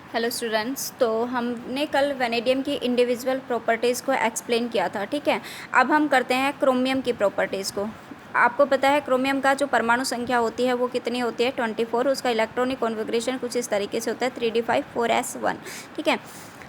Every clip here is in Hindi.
हेलो स्टूडेंट्स, तो हमने कल वेनेडियम की इंडिविजुअल प्रॉपर्टीज़ को एक्सप्लेन किया था। ठीक है, अब हम करते हैं क्रोमियम की प्रॉपर्टीज़ को। आपको पता है क्रोमियम का जो परमाणु संख्या होती है वो कितनी होती है, 24। उसका इलेक्ट्रॉनिक कॉन्फ़िगरेशन कुछ इस तरीके से होता है, 3d5 4s1। ठीक है,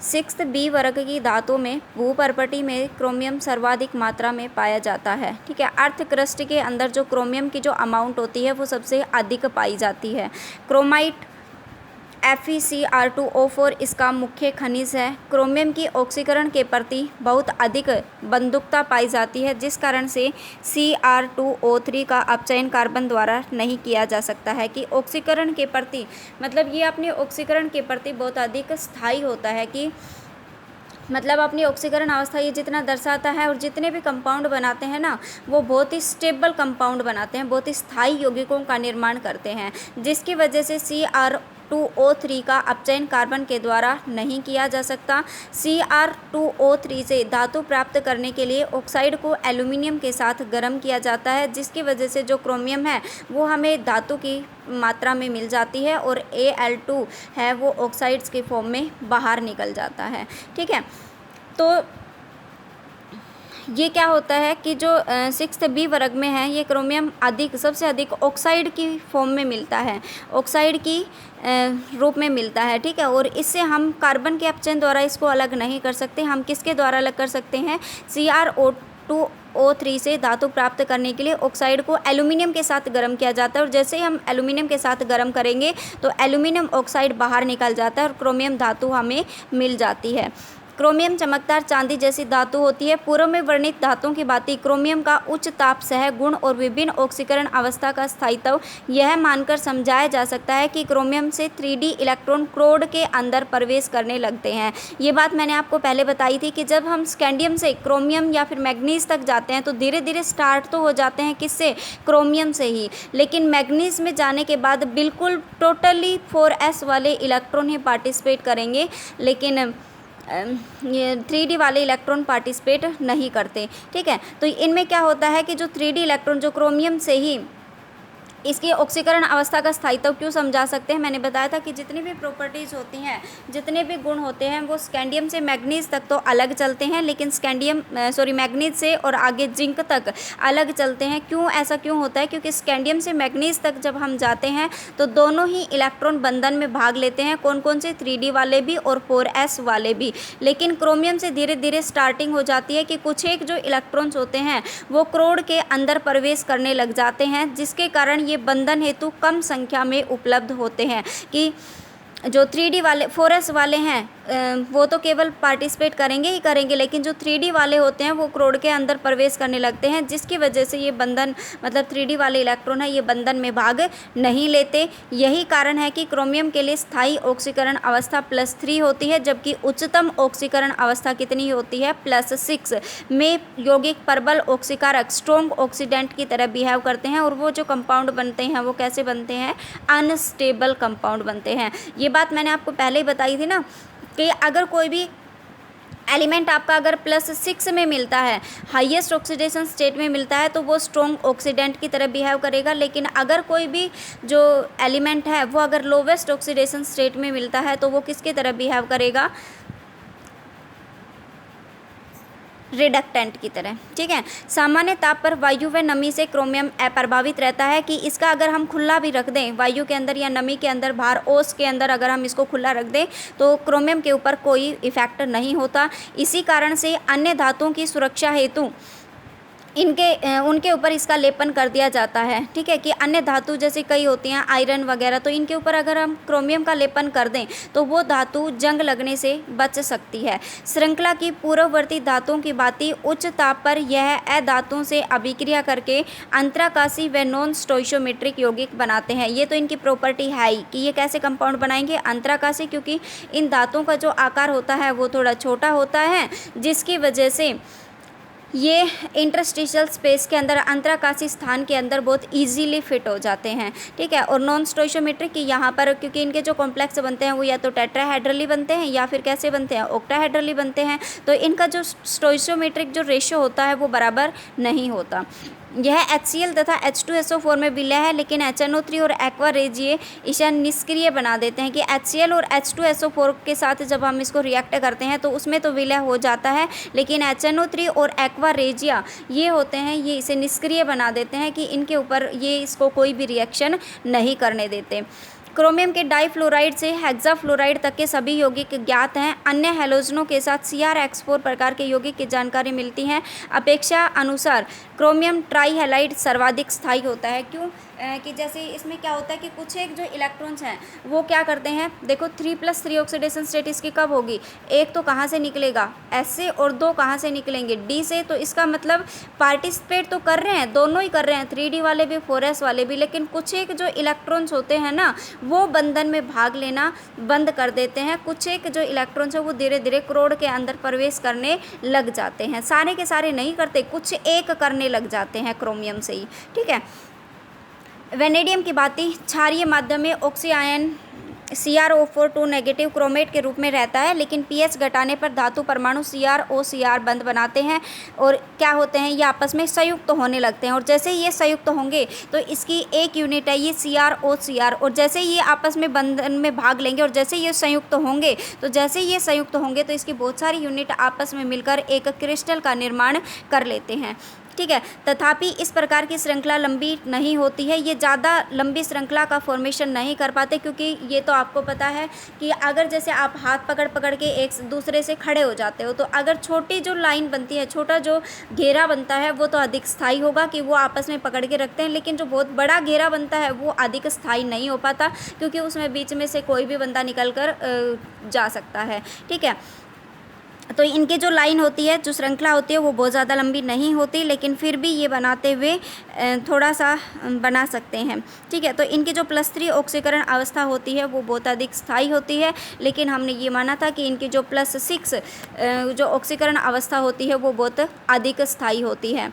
6th बी वर्ग की धातु में भूपर्पटी में क्रोमियम सर्वाधिक मात्रा में पाया जाता है। ठीक है, अर्थ क्रस्ट के अंदर जो क्रोमियम की जो अमाउंट होती है वो सबसे अधिक पाई जाती है। क्रोमाइट FeCr2O4 इसका मुख्य खनिज है। क्रोमियम की ऑक्सीकरण के प्रति बहुत अधिक बंधुकता पाई जाती है, जिस कारण से Cr2O3 का अपचयन कार्बन द्वारा नहीं किया जा सकता है। कि ऑक्सीकरण के प्रति मतलब ये अपने ऑक्सीकरण के प्रति बहुत अधिक स्थायी होता है, कि मतलब अपनी ऑक्सीकरण अवस्था ये जितना दर्शाता है, और जितने भी कंपाउंड बनाते हैं ना वो बहुत ही स्टेबल कंपाउंड बनाते हैं, बहुत ही स्थायी यौगिकों का निर्माण करते हैं, जिसकी वजह से Cr2O3 का अपचयन कार्बन के द्वारा नहीं किया जा सकता। Cr2O3 से धातु प्राप्त करने के लिए ऑक्साइड को एल्यूमिनियम के साथ गर्म किया जाता है, जिसकी वजह से जो क्रोमियम है वो हमें धातु की मात्रा में मिल जाती है, और Al2 है वो ऑक्साइड्स के फॉर्म में बाहर निकल जाता है। ठीक है, तो ये क्या होता है कि जो 6th बी वर्ग में है ये क्रोमियम सबसे अधिक ऑक्साइड की फॉर्म में मिलता है, ऑक्साइड की रूप में मिलता है। ठीक है, और इससे हम कार्बन के अपचयन द्वारा इसको अलग नहीं कर सकते। हम किसके द्वारा अलग कर सकते हैं, Cr2O3 से धातु प्राप्त करने के लिए ऑक्साइड को एल्यूमिनियम के साथ गर्म किया जाता है, और जैसे ही हम एल्यूमिनियम के साथ गर्म करेंगे तो एल्यूमिनियम ऑक्साइड बाहर निकल जाता है और क्रोमियम धातु हमें मिल जाती है। क्रोमियम चमकदार चांदी जैसी धातु होती है। पूर्व में वर्णित धातुओं की भांति क्रोमियम का उच्च ताप सह गुण और विभिन्न ऑक्सीकरण अवस्था का स्थायित्व यह मानकर समझाया जा सकता है कि क्रोमियम से 3d इलेक्ट्रॉन क्रोड के अंदर प्रवेश करने लगते हैं। ये बात मैंने आपको पहले बताई थी कि जब हम स्कैंडियम से क्रोमियम या फिर मैग्नीज तक जाते हैं तो धीरे धीरे स्टार्ट तो हो जाते हैं किससे, क्रोमियम से ही, लेकिन मैग्नीज में जाने के बाद बिल्कुल टोटली 4s वाले इलेक्ट्रॉन ही पार्टिसिपेट करेंगे, लेकिन ये 3d वाले इलेक्ट्रॉन पार्टिसिपेट नहीं करते। ठीक है, तो इनमें क्या होता है कि जो 3d इलेक्ट्रॉन जो क्रोमियम से ही इसकी ऑक्सीकरण अवस्था का स्थायित्व क्यों समझा सकते हैं, मैंने बताया था कि जितनी भी प्रॉपर्टीज़ होती हैं, जितने भी गुण होते हैं वो स्कैंडियम से मैग्नीज तक तो अलग चलते हैं, लेकिन मैग्नीज से और आगे जिंक तक अलग चलते हैं। क्यों ऐसा क्यों होता है, क्योंकि स्कैंडियम से मैग्नीज तक जब हम जाते हैं तो दोनों ही इलेक्ट्रॉन बंधन में भाग लेते हैं, कौन कौन से, 3d वाले भी और 4s वाले भी। लेकिन क्रोमियम से धीरे धीरे स्टार्टिंग हो जाती है कि कुछ एक जो इलेक्ट्रॉन्स होते हैं वो क्रोड के अंदर प्रवेश करने लग जाते हैं, जिसके कारण ये बंधन हेतु कम संख्या में उपलब्ध होते हैं। कि जो 3d वाले 4s वाले हैं वो तो केवल पार्टिसिपेट करेंगे ही करेंगे, लेकिन जो 3d वाले होते हैं वो क्रोड के अंदर प्रवेश करने लगते हैं, जिसकी वजह से ये बंधन मतलब 3d वाले इलेक्ट्रॉन है ये बंधन में भाग नहीं लेते। यही कारण है कि क्रोमियम के लिए स्थायी ऑक्सीकरण अवस्था +3 होती है, जबकि उच्चतम ऑक्सीकरण अवस्था कितनी होती है, +6 में यौगिक प्रबल ऑक्सीकारक स्ट्रॉन्ग ऑक्सीडेंट की तरह बिहेव करते हैं, और वो जो कंपाउंड बनते हैं वो कैसे बनते हैं, अनस्टेबल कंपाउंड बनते हैं। ये बात मैंने आपको पहले ही बताई थी ना कि अगर कोई भी एलिमेंट आपका अगर +6 में मिलता है, हाईएस्ट ऑक्सीडेशन स्टेट में मिलता है, तो वो स्ट्रॉन्ग ऑक्सीडेंट की तरह बिहेव करेगा। लेकिन अगर कोई भी जो एलिमेंट है वो अगर लोवेस्ट ऑक्सीडेशन स्टेट में मिलता है तो वो किसकी तरह बिहेव करेगा, रिडक्टेंट की तरह। ठीक है, सामान्य ताप पर वायु व नमी से क्रोमियम अप्रभावित रहता है। कि इसका अगर हम खुला भी रख दें वायु के अंदर या नमी के अंदर, बाहर ओस के अंदर अगर हम इसको खुला रख दें तो क्रोमियम के ऊपर कोई इफेक्ट नहीं होता। इसी कारण से अन्य धातुओं की सुरक्षा हेतु उनके ऊपर इसका लेपन कर दिया जाता है। ठीक है, कि अन्य धातु जैसे कई होती हैं आयरन वगैरह, तो इनके ऊपर अगर हम क्रोमियम का लेपन कर दें तो वो धातु जंग लगने से बच सकती है। श्रृंखला की पूर्ववर्ती धातुओं की भांति उच्च ताप पर यह अधातुओं से अभिक्रिया करके अंतराकाशी व नॉन स्टोइशियोमेट्रिक यौगिक बनाते हैं। ये तो इनकी प्रॉपर्टी है ही कि ये कैसे कंपाउंड बनाएंगे, अंतराकाशी, क्योंकि इन धातुओं का जो आकार होता है वो थोड़ा छोटा होता है, जिसकी वजह से ये इंटरस्टिशियल स्पेस के अंदर, अंतराकाशी स्थान के अंदर बहुत इजीली फिट हो जाते हैं। ठीक है, और नॉन स्टोइशियोमेट्रिक की यहाँ पर क्योंकि इनके जो कॉम्प्लेक्स बनते हैं वो या तो टेट्राहेड्रली बनते हैं या फिर कैसे बनते हैं, ऑक्टाहेड्रली बनते हैं, तो इनका जो स्टोइशियोमेट्रिक जो रेशियो होता है वो बराबर नहीं होता। यह HCl तथा H2SO4 में विलय है, लेकिन HNO3 और एक्वा रेजिए इसे निष्क्रिय बना देते हैं कि HCl और H2SO4 के साथ जब हम इसको रिएक्ट करते हैं तो उसमें तो विलय हो जाता है, लेकिन HNO3 और एक्वा रेजिया ये होते हैं, ये इसे निष्क्रिय बना देते हैं कि इनके ऊपर ये इसको कोई भी रिएक्शन नहीं करने देते। क्रोमियम के डाइफ्लोराइड से हेक्साफ्लोराइड तक के सभी यौगिक ज्ञात हैं। अन्य हैलोजनों के साथ CrX4 प्रकार के यौगिक की जानकारी मिलती है। अपेक्षा अनुसार क्रोमियम ट्राईहैलाइड सर्वाधिक स्थायी होता है। क्यों? कि जैसे इसमें क्या होता है कि कुछ एक जो इलेक्ट्रॉन्स हैं वो क्या करते हैं, देखो 3+3 ऑक्सीडेशन स्टेट इसकी कब होगी, एक तो कहाँ से निकलेगा S से और 2 कहाँ से निकलेंगे D से। तो इसका मतलब पार्टिसिपेट तो कर रहे हैं, दोनों ही कर रहे हैं, 3D वाले भी 4s वाले भी, लेकिन कुछ एक जो इलेक्ट्रॉन्स होते हैं ना वो बंधन में भाग लेना बंद कर देते हैं। कुछ एक जो इलेक्ट्रॉन्स है वो धीरे धीरे क्रोड के अंदर प्रवेश करने लग जाते हैं। सारे के सारे नहीं करते, कुछ एक करने लग जाते हैं क्रोमियम से ही। ठीक है, वेनेडियम की बाती क्षारीय माध्यम में oxy ion CrO4 2 negative chromate के रूप में रहता है, लेकिन pH घटाने पर धातु परमाणु CrOCr बंध बनाते हैं और क्या होते हैं, ये आपस में संयुक्त होने लगते हैं। और जैसे ही ये संयुक्त होंगे तो इसकी एक यूनिट है ये CrOCr, और जैसे ही ये आपस में बंधन में भाग लेंगे और जैसे ये संयुक्त होंगे तो इसकी बहुत सारी यूनिट आपस में मिलकर एक क्रिस्टल का निर्माण कर लेते हैं। ठीक है, तथापि इस प्रकार की श्रृंखला लंबी नहीं होती है, ये ज़्यादा लंबी श्रृंखला का फॉर्मेशन नहीं कर पाते, क्योंकि ये तो आपको पता है कि अगर जैसे आप हाथ पकड़ पकड़ के एक दूसरे से खड़े हो जाते हो तो अगर छोटी जो लाइन बनती है, छोटा जो घेरा बनता है वो तो अधिक स्थायी होगा कि वो आपस में पकड़ के रखते हैं, लेकिन जो बहुत बड़ा घेरा बनता है वो अधिक स्थायी नहीं हो पाता, क्योंकि उसमें बीच में से कोई भी बंदा निकल कर जा सकता है। ठीक है, तो इनकी जो लाइन होती है, जो श्रृंखला होती है वो बहुत ज़्यादा लंबी नहीं होती, लेकिन फिर भी ये बनाते हुए थोड़ा सा बना सकते हैं। ठीक है, तो इनकी जो +3 ऑक्सीकरण अवस्था होती है वो बहुत अधिक स्थायी होती है, लेकिन हमने ये माना था कि इनकी जो +6 जो ऑक्सीकरण अवस्था होती है वो बहुत अधिक स्थायी होती है।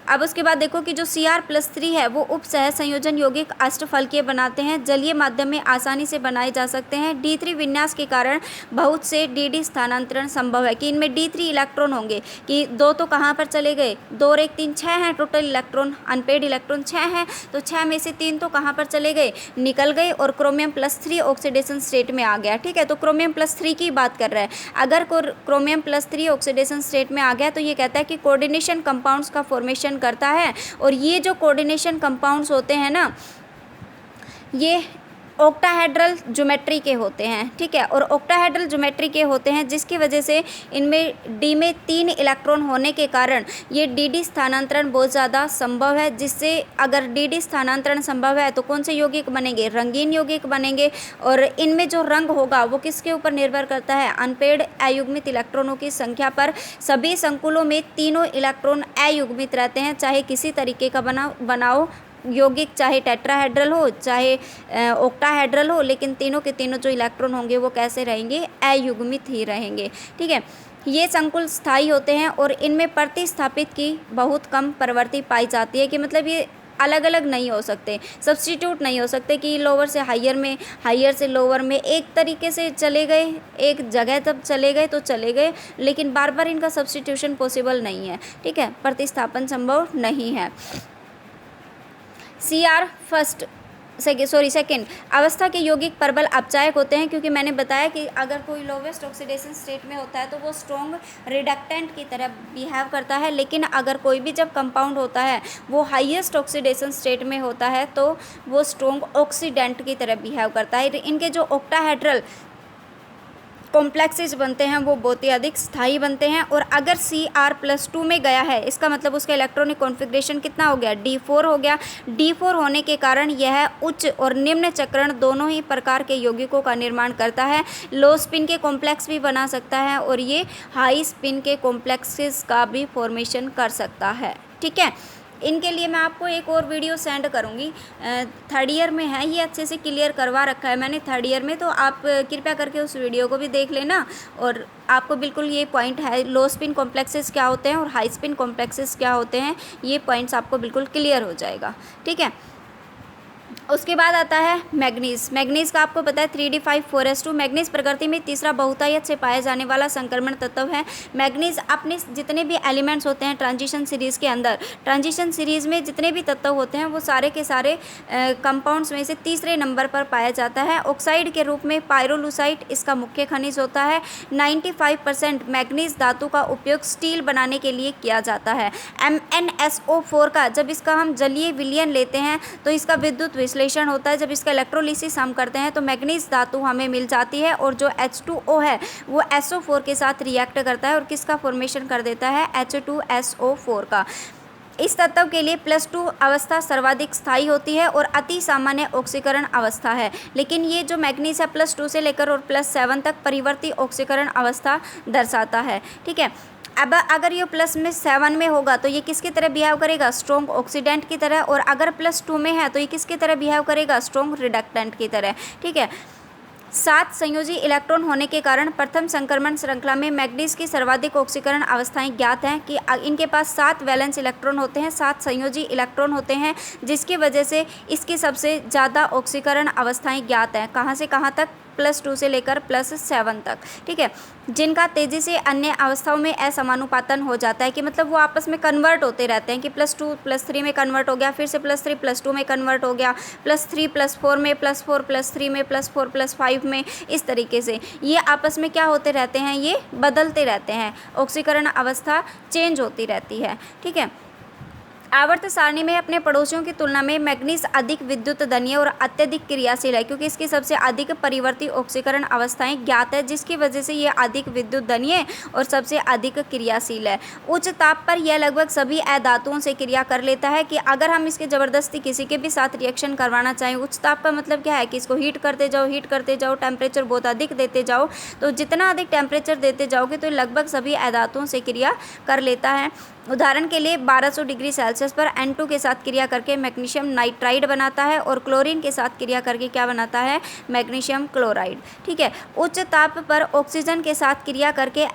अब उसके बाद देखो कि जो Cr+3 है वो उप सह संयोजन यौगिक अष्टफलकीय बनाते हैं, जलीय माध्यम में आसानी से बनाए जा सकते हैं। D3 विन्यास के कारण बहुत से DD स्थानांतरण संभव है कि इनमें D3 इलेक्ट्रॉन होंगे कि 2 तो कहाँ पर चले गए, 2 और 1 3 6 हैं टोटल इलेक्ट्रॉन, अनपेड इलेक्ट्रॉन 6 हैं, तो 6 में से 3 तो कहाँ पर चले गए, निकल गए और क्रोमियम +3 ऑक्सीडेशन स्टेट में आ गया। ठीक है, तो क्रोमियम +3 की बात कर रहा है। अगर क्रोमियम +3 ऑक्सीडेशन स्टेट में आ गया तो ये कहता है कि कोऑर्डिनेशन कंपाउंड्स का फॉर्मेशन करता है, और ये जो कोऑर्डिनेशन कंपाउंड्स होते हैं ना ये ऑक्टाहेड्रल ज्योमेट्री के होते हैं। ठीक है, और ऑक्टाहेड्रल ज्योमेट्री के होते हैं जिसकी वजह से इनमें D में 3 इलेक्ट्रॉन होने के कारण ये DD स्थानांतरण बहुत ज़्यादा संभव है, जिससे अगर DD स्थानांतरण संभव है तो कौन से यौगिक बनेंगे, रंगीन यौगिक बनेंगे। और इनमें जो रंग होगा वो किसके ऊपर निर्भर करता है, अनपेड अयुग्मित इलेक्ट्रॉनों की संख्या पर। सभी संकुलों में तीनों इलेक्ट्रॉन अयुग्मित रहते हैं, चाहे किसी तरीके का बनाओ यौगिक, चाहे टेट्राहेड्रल हो चाहे ऑक्टाहेड्रल हो, लेकिन तीनों के तीनों जो इलेक्ट्रॉन होंगे वो कैसे रहेंगे, अयुग्मित ही रहेंगे। ठीक है, ये संकुल स्थायी होते हैं और इनमें प्रतिस्थापित की बहुत कम प्रवृत्ति पाई जाती है, कि मतलब ये अलग अलग नहीं हो सकते, सब्स्टिट्यूट नहीं हो सकते कि लोअर से हायर में, हायर से लोअर में एक तरीके से चले गए, एक जगह तब चले गए तो चले गए, लेकिन बार बार इनका सब्स्टिट्यूशन पॉसिबल नहीं है। ठीक है, प्रतिस्थापन संभव नहीं है। सेकेंड अवस्था के यौगिक प्रबल अपचायक होते हैं, क्योंकि मैंने बताया कि अगर कोई लोवेस्ट ऑक्सीडेशन स्टेट में होता है तो वो स्ट्रॉन्ग रिडक्टेंट की तरह बिहेव करता है, लेकिन अगर कोई भी जब कंपाउंड होता है वो हाईएस्ट ऑक्सीडेशन स्टेट में होता है तो वो स्ट्रॉन्ग ऑक्सीडेंट की तरह बिहेव करता है। इनके जो ऑक्टाहेड्रल कॉम्प्लेक्सेस बनते हैं वो बहुत ही अधिक स्थायी बनते हैं, और अगर Cr+2 में गया है इसका मतलब उसका इलेक्ट्रॉनिक कॉन्फ़िगरेशन कितना हो गया, D4 हो गया। D4 होने के कारण यह उच्च और निम्न चक्रण दोनों ही प्रकार के यौगिकों का निर्माण करता है। लो स्पिन के कॉम्प्लेक्स भी बना सकता है और ये हाई स्पिन के कॉम्प्लेक्सेस का भी फॉर्मेशन कर सकता है। ठीक है, इनके लिए मैं आपको एक और वीडियो सेंड करूँगी, 3rd ईयर में है, ये अच्छे से क्लियर करवा रखा है मैंने 3rd ईयर में, तो आप कृपया करके उस वीडियो को भी देख लेना और आपको बिल्कुल ये पॉइंट है, लो स्पिन कॉम्प्लेक्सेस क्या होते हैं और हाई स्पिन कॉम्प्लेक्सेस क्या होते हैं, ये पॉइंट्स आपको बिल्कुल क्लियर हो जाएगा। ठीक है, उसके बाद आता है मैग्नीज। मैग्नीज का आपको पता है 3D5 4s2। मैग्नीज प्रकृति में तीसरा बहुतायत से पाया जाने वाला संक्रमण तत्व है। मैग्नीज अपने जितने भी एलिमेंट्स होते हैं ट्रांजिशन सीरीज़ के अंदर, ट्रांजिशन सीरीज़ में जितने भी तत्व होते हैं वो सारे के सारे कंपाउंड्स में से तीसरे नंबर पर पाया जाता है। ऑक्साइड के रूप में पायरोलुसाइट इसका मुख्य खनिज होता है। 95% मैग्नीज धातु का उपयोग स्टील बनाने के लिए किया जाता है। MnSO4 का जब इसका हम जलीय विलयन लेते हैं तो इसका विद्युत विश्लेषण होता है। जब इसका इलेक्ट्रोलिसिस हम करते हैं तो मैग्नीज धातु हमें मिल जाती है और जो H2O है वो SO4 के साथ रिएक्ट करता है और किसका फॉर्मेशन कर देता है, H2SO4 का। इस तत्व के लिए +2 अवस्था सर्वाधिक स्थायी होती है और अति सामान्य ऑक्सीकरण अवस्था है। लेकिन ये जो मैग्नीज है +2 से लेकर और +7 तक परिवर्ती ऑक्सीकरण अवस्था दर्शाता है। ठीक है, अब अगर ये +7 में होगा तो ये किसकी तरह बिहेव करेगा, स्ट्रॉन्ग ऑक्सीडेंट की तरह, और अगर +2 में है तो ये किसकी तरह बिहेव करेगा, स्ट्रॉन्ग रिडक्टेंट की तरह। ठीक है, 7 संयोजी इलेक्ट्रॉन होने के कारण प्रथम संक्रमण श्रृंखला में मैग्नीज की सर्वाधिक ऑक्सीकरण अवस्थाएं ज्ञात हैं कि इनके पास 7 वैलेंस इलेक्ट्रॉन होते हैं, 7 संयोजी इलेक्ट्रॉन होते हैं, जिसकी वजह से इसकी सबसे ज़्यादा ऑक्सीकरण अवस्थाएं ज्ञात हैं। कहाँ से कहाँ तक, +2 से लेकर +7 तक। ठीक है, जिनका तेज़ी से अन्य अवस्थाओं में असमानुपातन हो जाता है कि मतलब वो आपस में कन्वर्ट होते रहते हैं कि +2 +3 में कन्वर्ट हो गया, फिर से +3 +2 में कन्वर्ट हो गया, +3 +4 में, +4 +3 में, +4 +5 में, इस तरीके से ये आपस में क्या होते रहते हैं, ये बदलते रहते हैं, ऑक्सीकरण अवस्था चेंज होती रहती है। ठीक है, आवर्त सारणी में अपने पड़ोसियों की तुलना में मैग्नीज अधिक विद्युत धनीय और अत्यधिक क्रियाशील है, क्योंकि इसकी सबसे अधिक परिवर्ती ऑक्सीकरण अवस्थाएं ज्ञात है, जिसकी वजह से ये अधिक विद्युत धनीय और सबसे अधिक क्रियाशील है। उच्च ताप पर यह लगभग सभी अधातुओं से क्रिया कर लेता है कि अगर हम इसके ज़बरदस्ती किसी के भी साथ रिएक्शन करवाना चाहें, उच्च ताप पर मतलब क्या है कि इसको हीट करते जाओ, टेम्परेचर बहुत अधिक देते जाओ, तो जितना अधिक टेम्परेचर देते जाओगे तो लगभग सभी अधातुओं से क्रिया कर लेता है। उदाहरण के लिए 1200 डिग्री सेल्सियस पर N2 के साथ क्रिया करके मैग्नीशियम नाइट्राइड बनाता है और क्लोरीन के साथ क्रिया करके क्या बनाता है, मैग्नीशियम क्लोराइड। ठीक है, उच्च ताप पर ऑक्सीजन के साथ क्रिया करके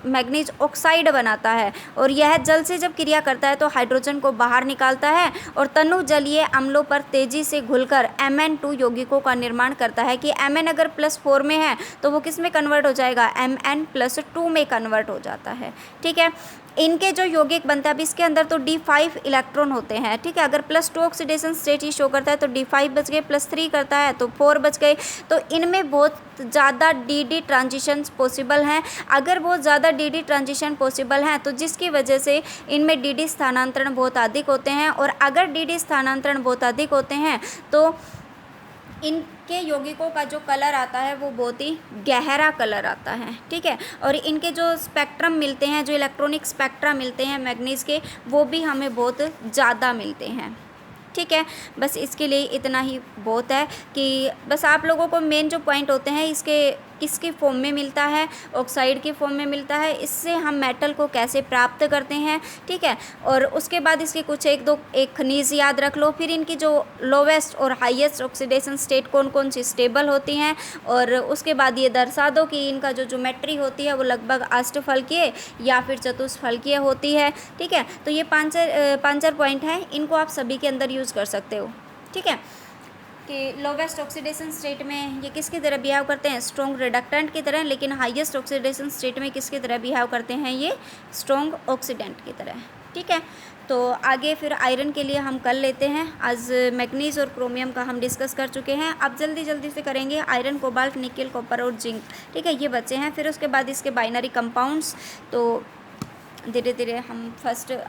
मैग्नीज ऑक्साइड बनाता है और यह जल से जब क्रिया करता है तो हाइड्रोजन को बाहर निकालता है और तनु जलीय अम्लों पर तेजी से घुलकर Mn2 यौगिकों का निर्माण करता है कि Mn अगर +4 में है तो वो किस में कन्वर्ट हो जाएगा, Mn+2 में कन्वर्ट हो जाता है। ठीक है, इनके जो यौगिक बनता है, अब इसके अंदर तो D5 इलेक्ट्रॉन होते हैं। ठीक है, अगर +2 ऑक्सीडेशन स्टेट ही शो करता है तो D5 बच गए, +3 करता है तो 4 बच गए। तो इनमें बहुत ज़्यादा DD ट्रांजिशन पॉसिबल हैं। अगर बहुत ज़्यादा DD ट्रांजिशन पॉसिबल हैं तो जिसकी वजह से इनमें DD स्थानांतरण बहुत अधिक होते हैं, और अगर DD स्थानांतरण बहुत अधिक होते हैं तो इनके यौगिकों का जो कलर आता है वो बहुत ही गहरा कलर आता है। ठीक है, और इनके जो स्पेक्ट्रम मिलते हैं, जो इलेक्ट्रॉनिक स्पेक्ट्रा मिलते हैं मैग्नीज के, वो भी हमें बहुत ज़्यादा मिलते हैं। ठीक है, बस इसके लिए इतना ही बहुत है कि बस आप लोगों को मेन जो पॉइंट होते हैं इसके किसकी फॉर्म में मिलता है, ऑक्साइड की फॉर्म में मिलता है, इससे हम मेटल को कैसे प्राप्त करते हैं। ठीक है, और उसके बाद इसके कुछ एक खनिज याद रख लो, फिर इनकी जो लोवेस्ट और हाईएस्ट ऑक्सीडेशन स्टेट कौन कौन सी स्टेबल होती हैं, और उसके बाद ये दर्शा दो कि इनका जो ज्योमेट्री होती है वो लगभग अष्टफलकीय या फिर चतुष्फलकीय होती है। ठीक है, तो ये पांच पॉइंट हैं, इनको आप सभी के अंदर यूज़ कर सकते हो। ठीक है, कि लोवेस्ट ऑक्सीडेशन स्टेट में ये किसकी तरह बिहेव करते हैं, स्ट्रॉन्ग रिडक्टेंट की तरह, लेकिन हाईएस्ट ऑक्सीडेशन स्टेट में किसकी तरह बिहेव करते हैं, ये स्ट्रॉन्ग ऑक्सीडेंट की तरह। ठीक है, तो आगे फिर आयरन के लिए हम कर लेते हैं। आज मैग्नीज और क्रोमियम का हम डिस्कस कर चुके हैं, अब जल्दी से करेंगे आयरन, कोबाल्ट, निकेल, कॉपर और जिंक। ठीक है, ये बचे हैं। फिर उसके बाद इसके बाइनरी कंपाउंड्स, तो धीरे धीरे हम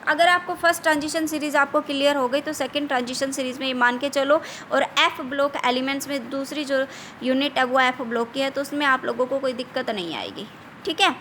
अगर आपको फर्स्ट ट्रांजिशन सीरीज़ आपको क्लियर हो गई तो सेकंड ट्रांजिशन सीरीज़ में ये मान के चलो, और F ब्लॉक एलिमेंट्स में दूसरी जो यूनिट है वो F ब्लॉक की है, तो उसमें आप लोगों को कोई दिक्कत नहीं आएगी। ठीक है।